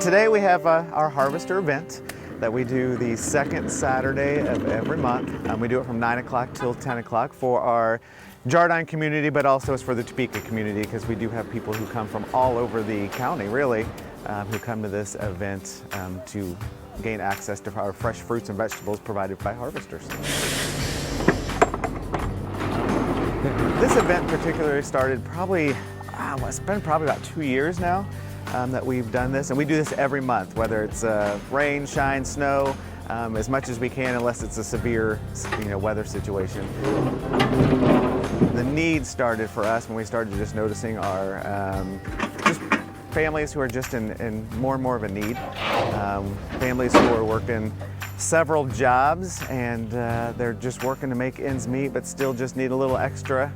Today we have our Harvester event that we do the second Saturday of every month. We do it from 9 o'clock till 10 o'clock for our Jardine community, but also it's for the Topeka community because we do have people who come from all over the county, really, who come to this event to gain access to our fresh fruits and vegetables provided by harvesters. This event particularly started probably, it's been probably about 2 years now that we've done this, and we do this every month, whether it's rain, shine, snow, as much as we can, unless it's a severe, weather situation. The need started for us when we started just noticing our just families who are just in more and more of a need. Families who are working several jobs and they're just working to make ends meet, but still just need a little extra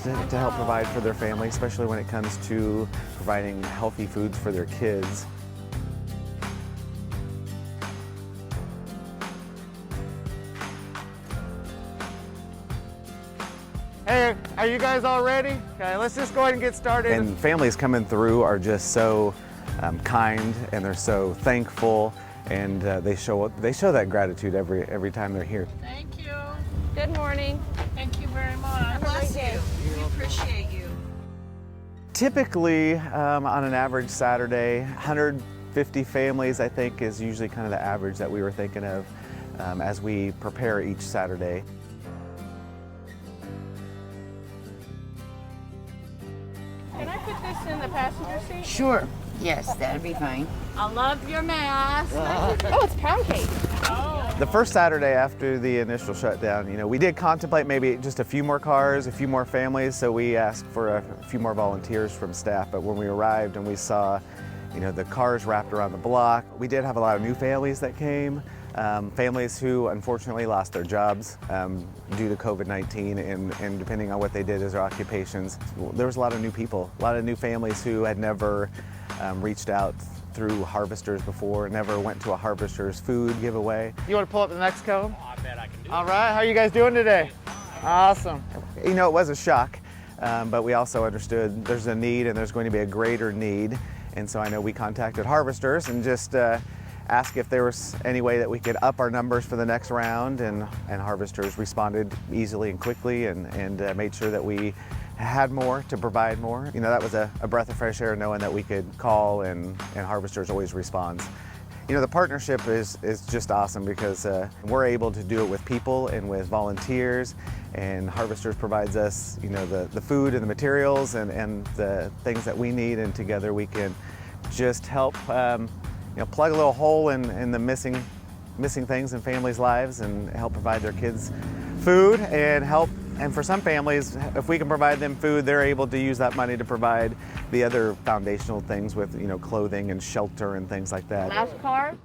to help provide for their family, especially when it comes to providing healthy foods for their kids. Hey, are you guys all ready? Okay, let's just go ahead and get started. And families coming through are just so kind, and they're so thankful, and they show that gratitude every time they're here. Thank you. Good morning. Thank you very much. Bless you. We appreciate you. Typically, on an average Saturday, 150 families, I think, is usually kind of the average that we were thinking of as we prepare each Saturday. Can I put this in the passenger seat? Sure. Yes, that'd be fine. I love your mask. Oh, it's pound cake. The first Saturday after the initial shutdown, we did contemplate maybe just a few more cars, a few more families, so we asked for a few more volunteers from staff. But when we arrived and we saw, the cars wrapped around the block, we did have a lot of new families that came, families who unfortunately lost their jobs due to COVID-19 and depending on what they did as their occupations. There was a lot of new people, a lot of new families who had never reached out through harvesters before, never went to a harvester's food giveaway. You want to pull up the next cone? Oh, I bet I can do it. All right, how are you guys doing today? Awesome. It was a shock, but we also understood there's a need and there's going to be a greater need. And so I know we contacted harvesters and just asked if there was any way that we could up our numbers for the next round, and harvesters responded easily and quickly and made sure that we had more to provide more. That was a breath of fresh air knowing that we could call and harvesters always responds. The partnership is just awesome because we're able to do it with people and with volunteers, and harvesters provides us the food and the materials and the things that we need, and together we can just help plug a little hole in the missing things in families' lives and help provide their kids food and for some families, if we can provide them food, they're able to use that money to provide the other foundational things with clothing and shelter and things like that. Last car.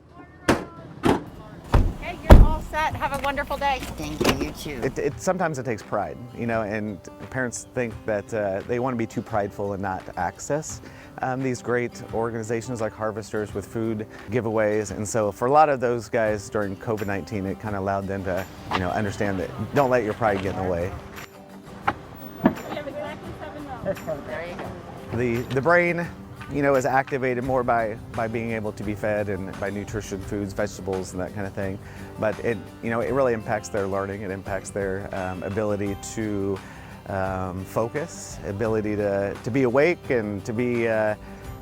Okay, you're all set. Have a wonderful day. Thank you, you too. Sometimes it takes pride, and parents think that they want to be too prideful and not access these great organizations like Harvesters with food giveaways. And so for a lot of those guys during COVID-19, it kind of allowed them to understand that don't let your pride get in the way. We have exactly 7 minutes. There you go. The brain is activated more by being able to be fed and by nutrition foods, vegetables, and that kind of thing. But it really impacts their learning. It impacts their ability to focus, ability to be awake, and to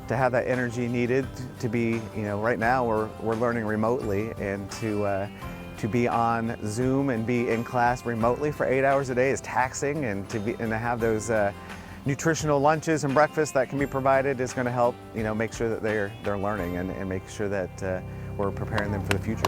have that energy needed to be. Right now we're learning remotely, and to be on Zoom and be in class remotely for 8 hours a day is taxing, and to have those nutritional lunches and breakfasts that can be provided is going to help make sure that they're learning and make sure that we're preparing them for the future.